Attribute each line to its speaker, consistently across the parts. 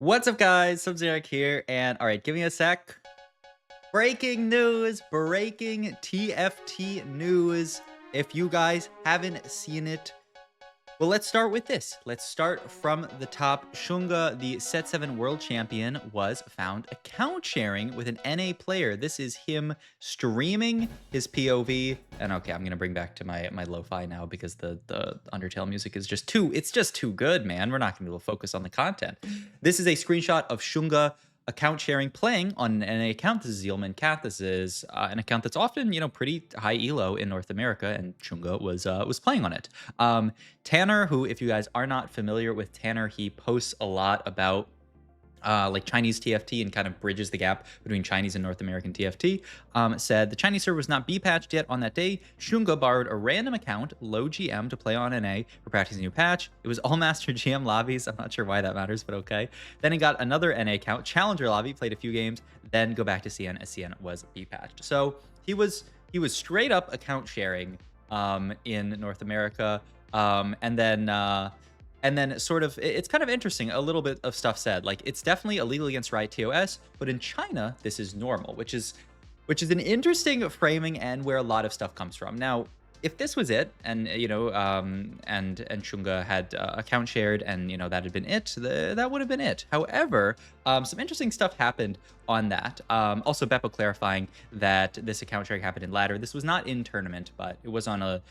Speaker 1: What's up, guys? Subzeric here, and all right, give me a sec. Breaking news, breaking TFT news. If you guys haven't seen it, well, let's start with this. Let's start from the top. Shunga, the Set 7 world champion, was found account sharing with an NA player. This is him streaming his POV. And okay, I'm gonna bring back to my lo-fi now because the Undertale music is it's just too good, man. We're not gonna be able to focus on the content. This is a screenshot of Shunga account sharing playing on an account. This is Zealman Cat. This is an account that's often, pretty high elo in North America, and Shunga was playing on it. Tanner, who, if you guys are not familiar with Tanner, he posts a lot about like Chinese TFT and kind of bridges the gap between Chinese and North American TFT, said the Chinese server was not B-patched yet on that day. Shunga borrowed a random account, low GM, to play on NA for practicing a new patch. It was all master GM lobbies. I'm not sure why that matters, but okay. Then he got another NA account, challenger lobby, played a few games, then go back to CN as CN was B-patched. So he was straight up account sharing in North America, and then sort of, it's kind of interesting, a little bit of stuff said. Like, it's definitely illegal against Riot TOS, but in China, this is normal, which is an interesting framing and where a lot of stuff comes from. Now, if this was it, and, and Shunga had account shared, and, that had been it, that would have been it. However, some interesting stuff happened on that. Also, Beppo clarifying that this account sharing happened in ladder. This was not in tournament, but it was on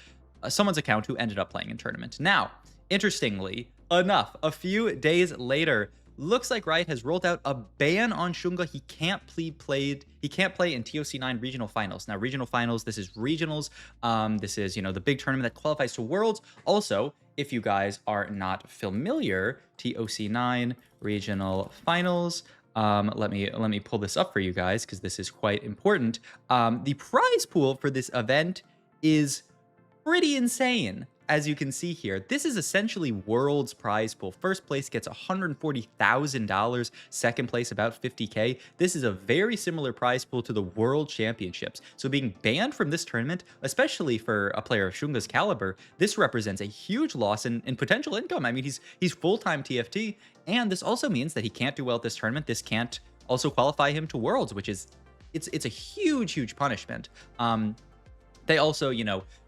Speaker 1: someone's account who ended up playing in tournament. Now, interestingly enough, a few days later, looks like Riot has rolled out a ban on Shunga. He can't play in TOC9 regional finals. Now, regional finals, this is regionals. This is, the big tournament that qualifies to worlds. Also, if you guys are not familiar, TOC9 regional finals. Let me pull this up for you guys because this is quite important. The prize pool for this event is pretty insane. As you can see here, this is essentially world's prize pool. First place gets $140,000. Second place, about $50K. This is a very similar prize pool to the World Championships. So being banned from this tournament, especially for a player of Shunga's caliber, this represents a huge loss in potential income. I mean, he's full-time TFT, and this also means that he can't do well at this tournament. This can't also qualify him to Worlds, which is, it's a huge punishment. They also,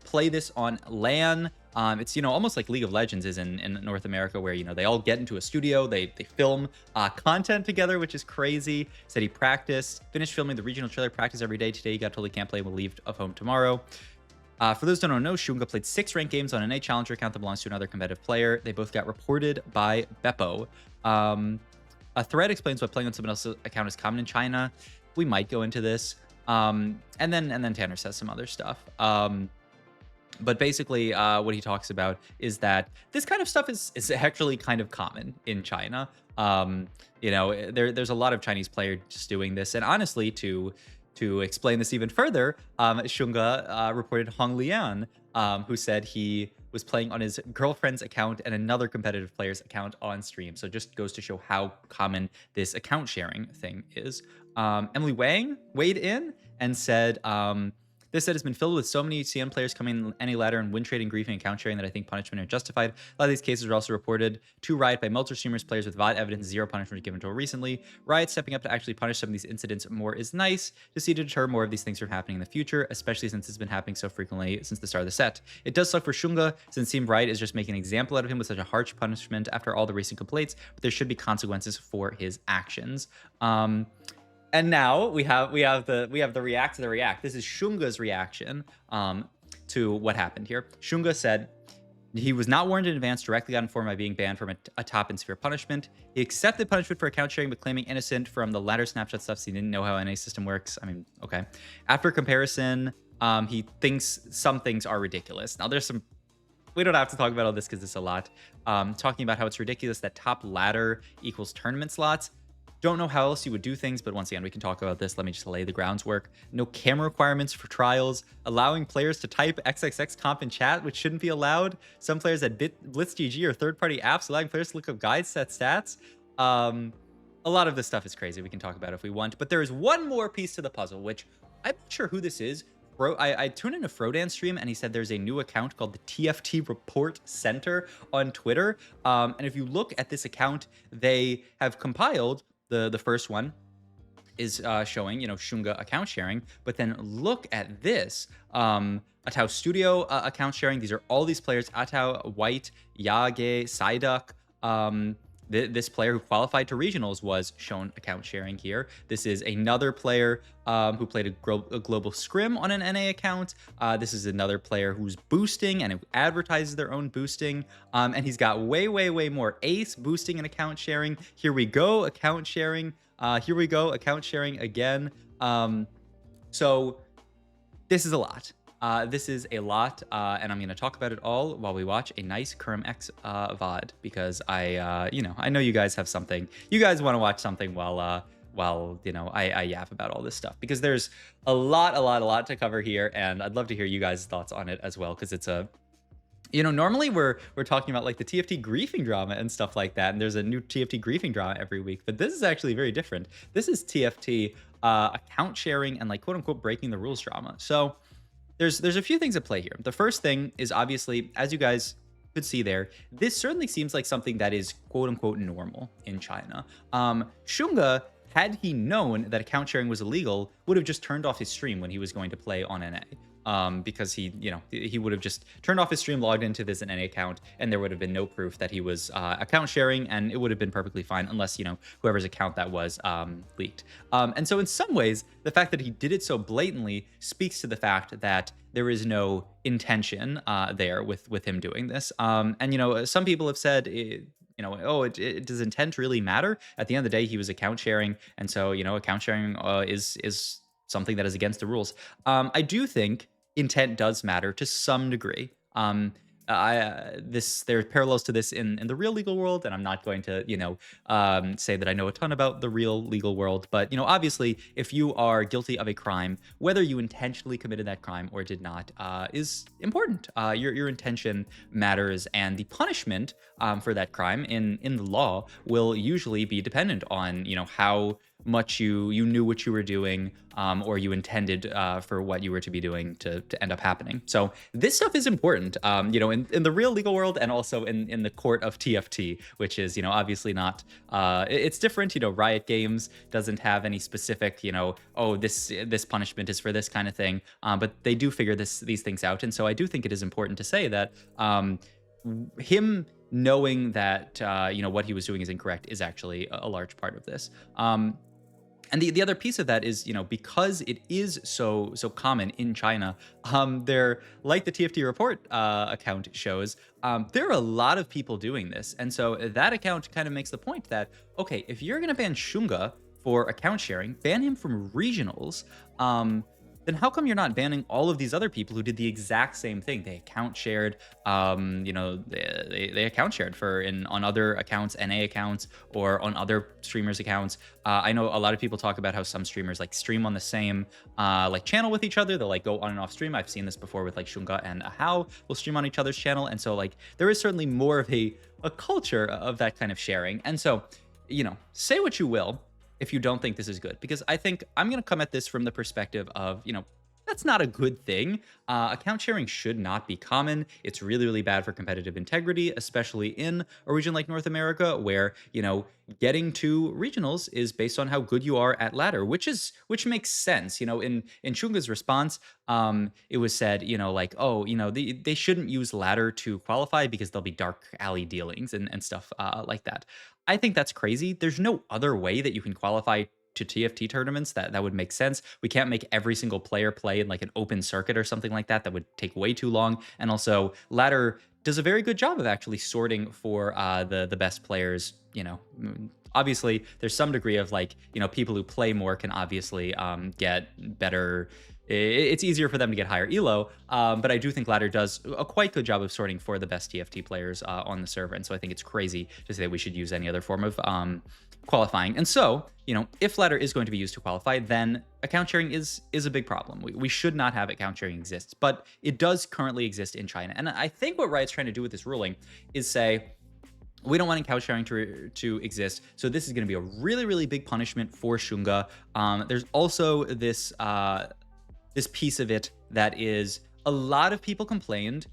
Speaker 1: play this on LAN. It's, almost like League of Legends is in North America, where, they all get into a studio, they film content together, which is crazy. Said he finished filming the regional trailer, practice every day. Today he got told he can't play, will leave of home tomorrow. For those who don't know, Shunga played 6 ranked games on an A challenger account that belongs to another competitive player. They both got reported by Beppo. A thread explains why playing on someone else's account is common in China. We might go into this. And then Tanner says some other stuff. But basically, what he talks about is that this kind of stuff is actually kind of common in China. There's a lot of Chinese players just doing this. And honestly, to explain this even further, Shunga reported Hong Lian, who said he was playing on his girlfriend's account and another competitive player's account on stream. So it just goes to show how common this account sharing thing is. Emily Wang weighed in and said, this set has been filled with so many CN players coming any ladder and win trading, griefing, and account sharing that I think punishment are justified. A lot of these cases are also reported to Riot by multiple streamers, players with VOD evidence, zero punishment was given until recently. Riot stepping up to actually punish some of these incidents more is nice to see, to deter more of these things from happening in the future, especially since it's been happening so frequently since the start of the set. It does suck for Shunga, since it seems Riot is just making an example out of him with such a harsh punishment after all the recent complaints, but there should be consequences for his actions. And now we have the react to the react. This is Shunga's reaction to what happened here. Shunga said he was not warned in advance, directly got informed by being banned from a top and severe punishment. He accepted punishment for account sharing, but claiming innocent from the latter snapshot stuff, so he didn't know how NA system works. I mean, okay. After comparison, he thinks some things are ridiculous. Now, we don't have to talk about all this because it's a lot. Talking about how it's ridiculous that top ladder equals tournament slots. Don't know how else you would do things, but once again, we can talk about this. Let me just lay the groundwork. No camera requirements for trials, allowing players to type XXX comp in chat, which shouldn't be allowed. Some players at BlitzGG or third-party apps allowing players to look up guides, set stats. A lot of this stuff is crazy. We can talk about it if we want, but there is one more piece to the puzzle, which I'm not sure who this is. I tuned in a Frodan stream and he said there's a new account called the TFT Report Center on Twitter. And if you look at this account, they have compiled the first one is showing, Shunga account sharing, but then look at this, Atau Studio account sharing. These are all these players: Atau, White, Yage, Psyduck. This player who qualified to regionals was shown account sharing here. This is another player who played a global scrim on an NA account. This is another player who's boosting and who advertises their own boosting. And he's got way, way, way more. Ace boosting and account sharing. Here we go, account sharing. Here we go, account sharing again. So this is a lot. This is a lot, and I'm going to talk about it all while we watch a nice Kerm X VOD, because I know you guys have something. You guys want to watch something while I yap about all this stuff, because there's a lot to cover here, and I'd love to hear you guys' thoughts on it as well, because it's a normally we're talking about like the TFT griefing drama and stuff like that, and there's a new TFT griefing drama every week, but this is actually very different. This is TFT account sharing and like quote unquote breaking the rules drama. So there's a few things at play here. The first thing is, obviously, as you guys could see there, this certainly seems like something that is quote unquote normal in China. Shunga, had he known that account sharing was illegal, would have just turned off his stream when he was going to play on NA. Because he would have just turned off his stream, logged into this NA account, and there would have been no proof that he was account sharing, and it would have been perfectly fine, unless, whoever's account that was leaked. And so in some ways, the fact that he did it so blatantly speaks to the fact that there is no intention there with him doing this. And, some people have said, does intent really matter? At the end of the day, he was account sharing, and so, account sharing is something that is against the rules. I do think intent does matter to some degree. There are parallels to this in the real legal world, and I'm not going to say that I know a ton about the real legal world, but obviously, if you are guilty of a crime, whether you intentionally committed that crime or did not, is important. Your intention matters, and the punishment for that crime in the law will usually be dependent on how much you knew what you were doing, or you intended for what you were to be doing to end up happening. So this stuff is important, in the real legal world, and also in the court of TFT, which is, obviously not, it's different. Riot Games doesn't have any specific, this punishment is for this kind of thing, but they do figure these things out. And so I do think it is important to say that him knowing that, what he was doing is incorrect is actually a large part of this. And the other piece of that is, because it is so common in China, there, like the TFT report account shows, there are a lot of people doing this. And so that account kind of makes the point that, okay, if you're going to ban Shunga for account sharing, ban him from regionals, then how come you're not banning all of these other people who did the exact same thing? They account shared, they account shared on other accounts, NA accounts, or on other streamers' accounts. I know a lot of people talk about how some streamers like stream on the same channel with each other. They'll like go on and off stream. I've seen this before with like Shunga and Ahau will stream on each other's channel. And so like there is certainly more of a culture of that kind of sharing. And so, say what you will if you don't think this is good, because I think I'm going to come at this from the perspective of, that's not a good thing. Account sharing should not be common. It's really, really bad for competitive integrity, especially in a region like North America, where, getting to regionals is based on how good you are at ladder, which makes sense. In Shunga's response, it was said, they shouldn't use ladder to qualify because there'll be dark alley dealings and stuff like that. I think that's crazy. There's no other way that you can qualify to TFT tournaments that would make sense. We can't make every single player play in like an open circuit or something like that. That would take way too long. And also, ladder does a very good job of actually sorting for the best players. Obviously, there's some degree of like, people who play more can obviously get better. It's easier for them to get higher elo, but I do think ladder does a quite good job of sorting for the best TFT players on the server. And so I think it's crazy to say that we should use any other form of qualifying. And so, if ladder is going to be used to qualify, then account sharing is a big problem. We should not have account sharing exist, but it does currently exist in China. And I think what Riot's trying to do with this ruling is say, we don't want account sharing to exist, so this is going to be a really, really big punishment for Shunga. There's also this piece of it that is a lot of people complained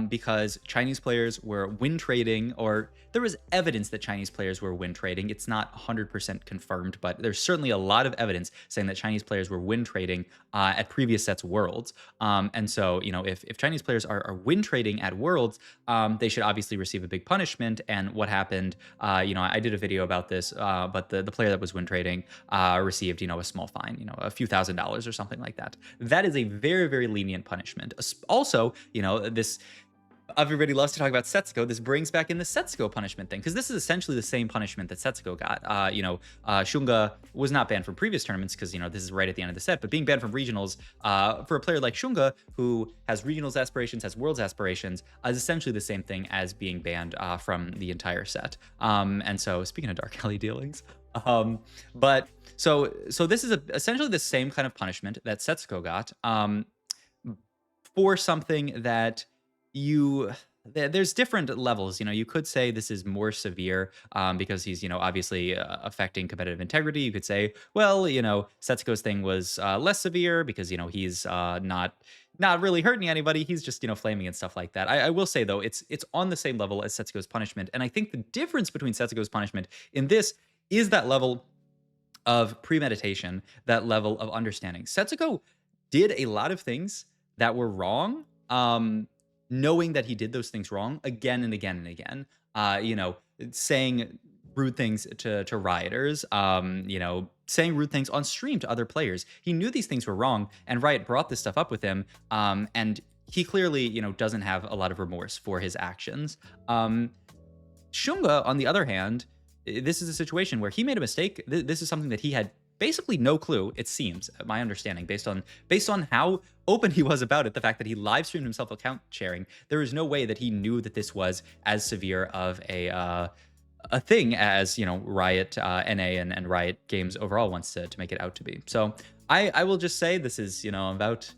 Speaker 1: because Chinese players were win trading, or there was evidence that Chinese players were win trading. It's not 100% confirmed, but there's certainly a lot of evidence saying that Chinese players were win trading at previous sets Worlds. And so, if Chinese players are win trading at Worlds, they should obviously receive a big punishment. And what happened, I did a video about this, but the player that was win trading received, a small fine, a few $1,000s or something like that. That is a very, very lenient punishment. Also, this everybody loves to talk about Setsuko. This brings back in the Setsuko punishment thing, because this is essentially the same punishment that Setsuko got. Shunga was not banned from previous tournaments because, this is right at the end of the set, but being banned from regionals for a player like Shunga, who has regionals aspirations, has worlds aspirations, is essentially the same thing as being banned from the entire set. And so, speaking of Dark Alley dealings, but so this is essentially the same kind of punishment that Setsuko got for something that there's different levels. You could say this is more severe because he's, obviously affecting competitive integrity. You could say, well, Setsuko's thing was less severe because, he's not really hurting anybody. He's just, flaming and stuff like that. I will say, though, it's on the same level as Setsuko's punishment. And I think the difference between Setsuko's punishment in this is that level of premeditation, that level of understanding. Setsuko did a lot of things that were wrong, knowing that he did those things wrong again and again and again. Saying rude things to rioters, saying rude things on stream to other players. He knew these things were wrong, and Riot brought this stuff up with him, and he clearly, doesn't have a lot of remorse for his actions. Shunga, on the other hand, this is a situation where he made a mistake. This is something that he had basically no clue, it seems, my understanding, based on how open he was about it, the fact that he live streamed himself account sharing. There is no way that he knew that this was as severe of a thing as, Riot NA and Riot Games overall wants to make it out to be. So I will just say, this is, about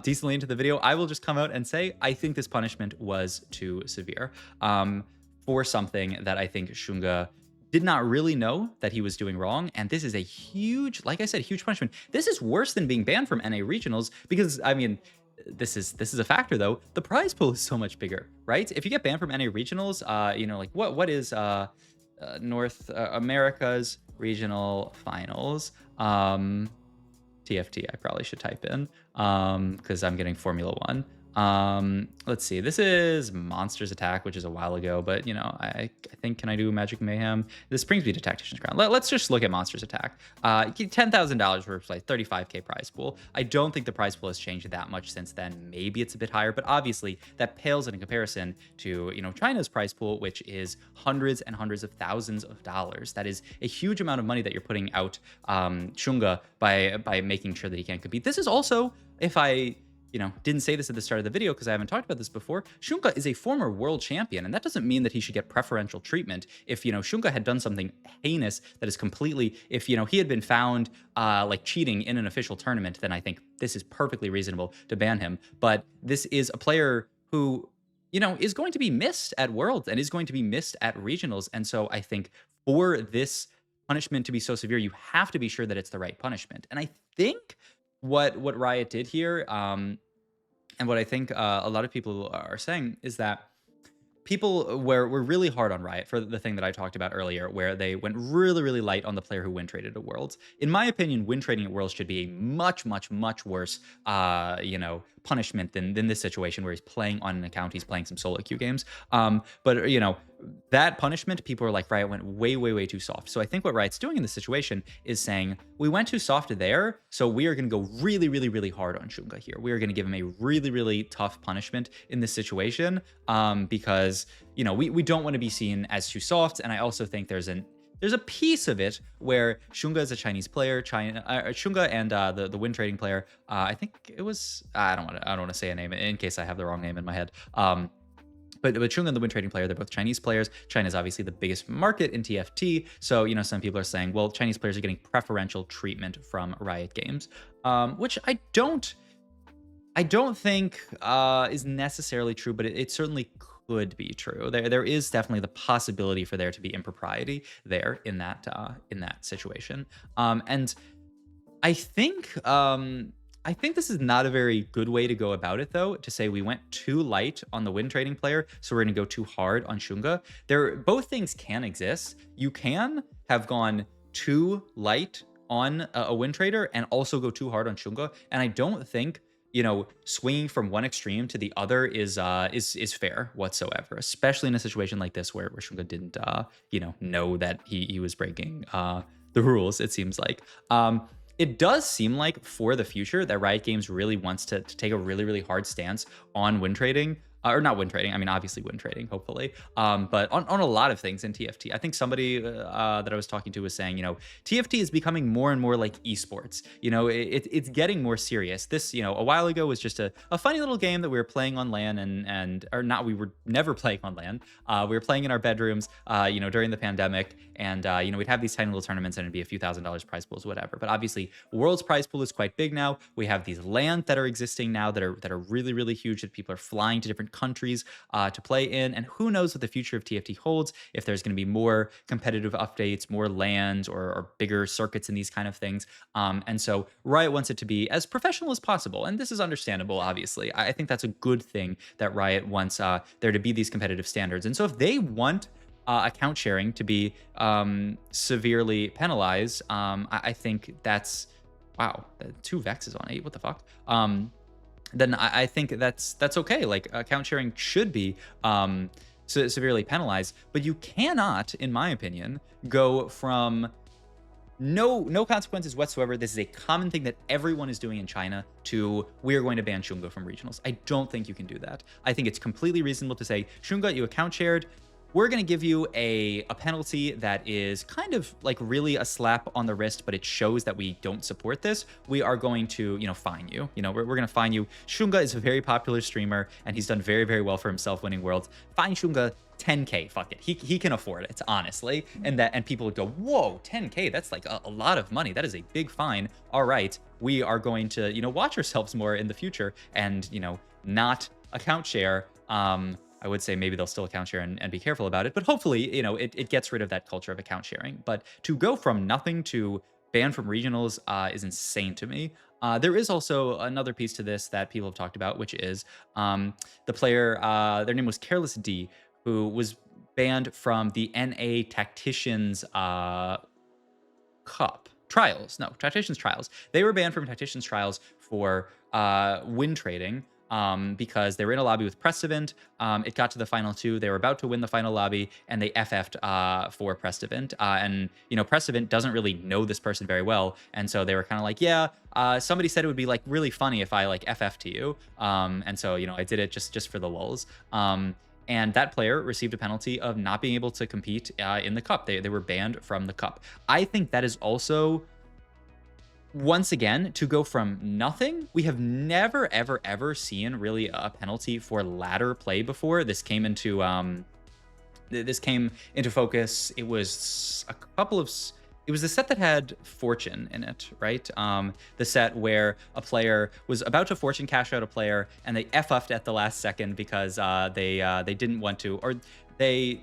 Speaker 1: decently into the video, I will just come out and say I think this punishment was too severe for something that I think Shunga did not really know that he was doing wrong. And this is a huge, like I said, huge punishment. This is worse than being banned from NA regionals because, this is a factor, though. The prize pool is so much bigger, right? If you get banned from NA regionals, what is North America's regional finals? TFT, I probably should type in because I'm getting Formula One. Let's see. This is Monsters Attack, which is a while ago, but I think, can I do Magic Mayhem? This brings me to Tactician's Crown. Let's just look at Monsters Attack. $10,000 for like 35k prize pool. I don't think the prize pool has changed that much since then. Maybe it's a bit higher, but obviously that pales in comparison to China's prize pool, which is hundreds and hundreds of thousands of dollars. That is a huge amount of money that you're putting out Shunga by making sure that he can't compete. This is also, if I didn't say this at the start of the video because I haven't talked about this before, Shunga is a former world champion, and that doesn't mean that he should get preferential treatment. If, Shunga had done something heinous that is completely, if, he had been found like cheating in an official tournament, then I think this is perfectly reasonable to ban him. But this is a player who, is going to be missed at Worlds and is going to be missed at regionals. And so I think for this punishment to be so severe, you have to be sure that it's the right punishment. And I think what Riot did here, and what I think a lot of people are saying is that people were really hard on Riot for the thing that I talked about earlier, where they went really, really light on the player who win traded at Worlds. In my opinion, win trading at Worlds should be a much, much, much worse, punishment than this situation where he's playing on an account, he's playing some solo queue games. But that punishment, people are like, Riot went way, way, way too soft. So I think what Riot's doing in this situation is saying, we went too soft there, so we are going to go really, really, really hard on Shunga here. We are going to give him a really, really tough punishment in this situation because, we don't want to be seen as too soft. And I also think there's a piece of it where Shunga is a Chinese player, Shunga and the win trading player. I think it was, I don't want to say a name in case I have the wrong name in my head. But Shunga and the win trading player, they're both Chinese players. China is obviously the biggest market in TFT. So, some people are saying, well, Chinese players are getting preferential treatment from Riot Games, which I don't think is necessarily true, but it certainly could be true. There is definitely the possibility for there to be impropriety there in that situation. And I think I think this is not a very good way to go about it, though, to say we went too light on the win trading player, so we're going to go too hard on Shunga. Both things can exist. You can have gone too light on a win trader and also go too hard on Shunga. And I don't think, swinging from one extreme to the other is fair whatsoever, especially in a situation like this where Shunga didn't know that he was breaking the rules. It seems like. It does seem like for the future that Riot Games really wants to take a really, really hard stance on win trading. Or not win trading. I mean, obviously win trading, hopefully. But on a lot of things in TFT. I think somebody that I was talking to was saying, TFT is becoming more and more like esports. It's getting more serious. This, a while ago was just a funny little game that we were playing on LAN we were never playing on LAN. We were playing in our bedrooms, during the pandemic. And, we'd have these tiny little tournaments and it'd be a few $1,000s prize pools, whatever. But obviously, World's prize pool is quite big now. We have these LANs that are existing now that are really, really huge, that people are flying to different countries to play in. And who knows what the future of TFT holds, if there's going to be more competitive updates, more LANs or bigger circuits and these kind of things. And so Riot wants it to be as professional as possible. And this is understandable, obviously. I think that's a good thing that Riot wants there to be these competitive standards. And so if they want account sharing to be severely penalized, I think that's, wow, 2 Vexes on 8, what the fuck? Then I think that's okay. Like, account sharing should be severely penalized, but you cannot, in my opinion, go from no consequences whatsoever. This is a common thing that everyone is doing in China to we are going to ban Shunga from regionals. I don't think you can do that. I think it's completely reasonable to say, Shunga, you account shared. We're going to give you a penalty that is kind of like really a slap on the wrist, but it shows that we don't support this. We are going to, fine you. We're going to fine you. Shunga is a very popular streamer, and he's done very, very well for himself winning worlds. Fine Shunga 10K. Fuck it. He can afford it, honestly. And people would go, whoa, 10K. That's like a lot of money. That is a big fine. All right. We are going to, watch ourselves more in the future and, not account share. I would say maybe they'll still account share and be careful about it. But hopefully, it gets rid of that culture of account sharing. But to go from nothing to ban from regionals is insane to me. There is also another piece to this that people have talked about, which is the player, their name was Careless D, who was banned from the NA Tacticians Cup. Tacticians Trials. They were banned from Tacticians Trials for win trading. Because they were in a lobby with Prestavent. It got to the final 2. They were about to win the final lobby, and they FF'd for Prestavent. And, Prestavent doesn't really know this person very well. And so they were kind of like, yeah, somebody said it would be, like, really funny if I, like, FF to you. And so, I did it just for the lulz. And that player received a penalty of not being able to compete in the cup. They were banned from the cup. I think that is also... Once again, to go from nothing, we have never, ever, ever seen really a penalty for ladder play before. This came into focus. It was it was the set that had Fortune in it, right? The set where a player was about to Fortune cash out a player and they FF'd at the last second because they didn't want to, or they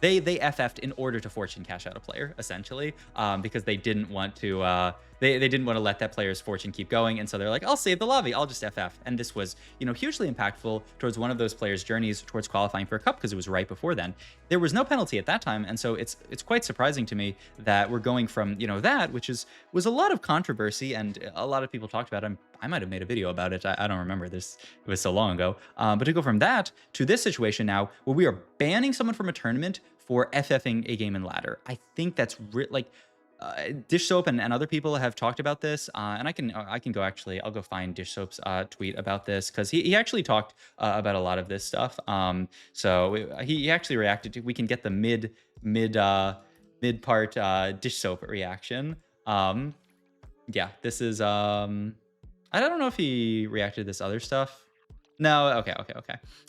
Speaker 1: FF'd in order to Fortune cash out a player, essentially, because they didn't want to they didn't want to let that player's fortune keep going, and so they're like, I'll save the lobby, I'll just FF. And this was, hugely impactful towards one of those players' journeys towards qualifying for a cup, because it was right before then. There was no penalty at that time, and so it's quite surprising to me that we're going from, that, which was a lot of controversy, and a lot of people talked about it. I might have made a video about it. I don't remember this. It was so long ago. But to go from that to this situation now, where we are banning someone from a tournament for FFing a game in ladder, I think that's Dish Soap and other people have talked about this, and I can go actually. I'll go find Dish Soap's tweet about this, because he actually talked about a lot of this stuff. So he actually reacted to. We can get the mid part Dish Soap reaction. Yeah, this is I don't know if he reacted to this other stuff. No, okay.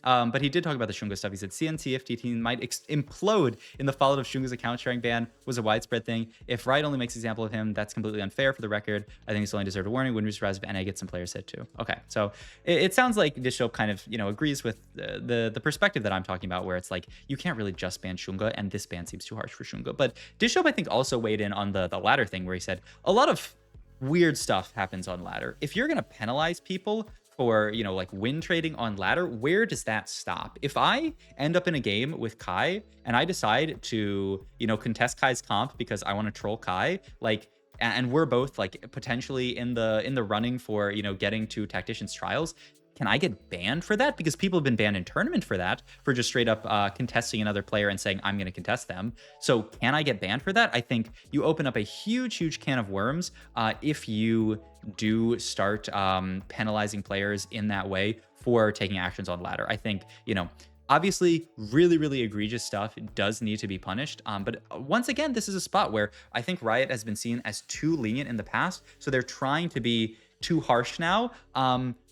Speaker 1: But he did talk about the Shunga stuff. He said CNCFT team might implode in the fallout of Shunga's account sharing ban was a widespread thing. If Riot only makes an example of him, that's completely unfair for the record. I think he's only deserved a warning. Wouldn't be surprised if NA gets some players hit too. Okay, so it sounds like Dishop kind of, agrees with the perspective that I'm talking about, where it's like, you can't really just ban Shunga, and this ban seems too harsh for Shunga. But Dishop, I think, also weighed in on the latter thing, where he said a lot of weird stuff happens on ladder. If you're gonna penalize people for, like win trading on ladder, where does that stop? If I end up in a game with Kai and I decide to, contest Kai's comp because I want to troll Kai, like, and we're both like potentially in the running for, getting to tacticians trials, can I get banned for that? Because people have been banned in tournament for that, for just straight up contesting another player and saying, I'm going to contest them. So can I get banned for that? I think you open up a huge, huge can of worms if you do start penalizing players in that way for taking actions on ladder. I think, obviously, really, really egregious stuff does need to be punished. But once again, this is a spot where I think Riot has been seen as too lenient in the past. So they're trying to be too harsh now.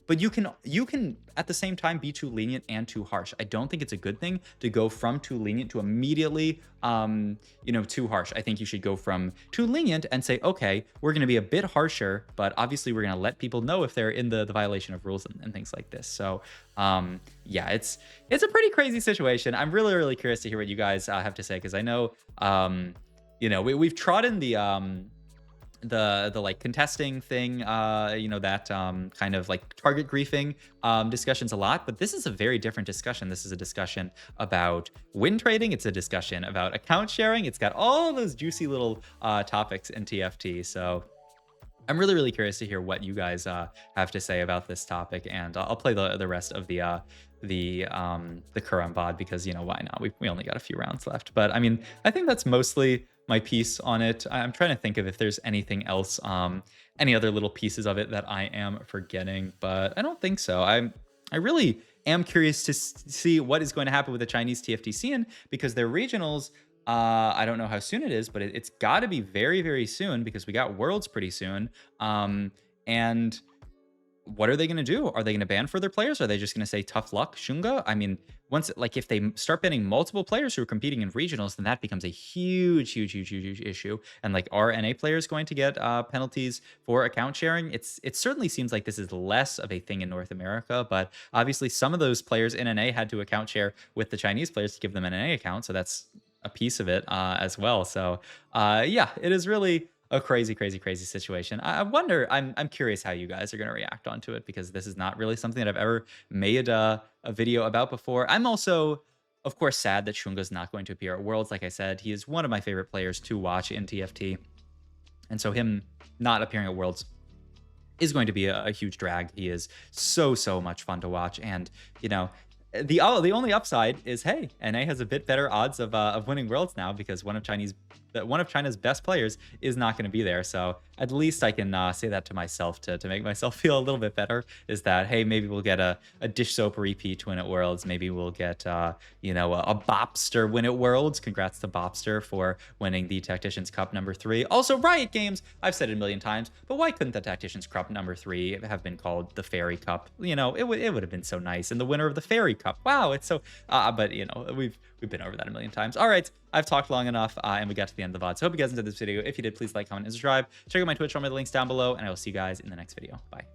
Speaker 1: But you can at the same time be too lenient and too harsh. I don't think it's a good thing to go from too lenient to immediately, too harsh. I think you should go from too lenient and say, okay, we're going to be a bit harsher, but obviously we're going to let people know if they're in the violation of rules and things like this. So, yeah, it's a pretty crazy situation. I'm really, really curious to hear what you guys have to say, because I know, we've trodden the like contesting thing, that kind of like target griefing discussions a lot, but this is a very different discussion. This is a discussion about win trading. It's a discussion about account sharing. It's got all those juicy little topics in TFT. So I'm really, really curious to hear what you guys have to say about this topic, and I'll play the rest of the Kuram VOD, because why not? We only got a few rounds left, but I mean, I think that's mostly my piece on it. I'm trying to think of if there's anything else, any other little pieces of it that I am forgetting, but I don't think so. I really am curious to see what is going to happen with the Chinese TFT scene, because their regionals, I don't know how soon it is, but it's got to be very, very soon, because we got Worlds pretty soon. And what are they going to do? Are they going to ban further players? Are they just going to say tough luck, Shunga? I mean, if they start banning multiple players who are competing in regionals, then that becomes a huge, huge, huge, huge, huge issue. And like, are NA players going to get penalties for account sharing? It certainly seems like this is less of a thing in North America, but obviously some of those players in NA had to account share with the Chinese players to give them an NA account. So that's a piece of it as well. So yeah, it is really a crazy, crazy, crazy situation. I wonder, I'm curious how you guys are going to react onto it, because this is not really something that I've ever made a video about before. I'm also, of course, sad that Shunga's not going to appear at Worlds. Like I said, he is one of my favorite players to watch in TFT. And so him not appearing at Worlds is going to be a huge drag. He is so, so much fun to watch. And, the only upside is, hey, NA has a bit better odds of winning Worlds now, because one of China's best players is not going to be there. So at least I can say that to myself to make myself feel a little bit better, is that, hey, maybe we'll get a Dish Soap repeat win at Worlds. Maybe we'll get a Bopster win at Worlds. Congrats to Bopster for winning the Tacticians Cup #3. Also, Riot Games, I've said it a million times, but why couldn't the Tacticians Cup #3 have been called the Fairy Cup? It would have been so nice. And the winner of the Fairy Cup, wow, it's so but we've been over that a million times. All right, I've talked long enough, and we got to the end of the VOD. So I hope you guys enjoyed this video. If you did, please like, comment, and subscribe. Check out my Twitch, all my links down below, and I will see you guys in the next video. Bye.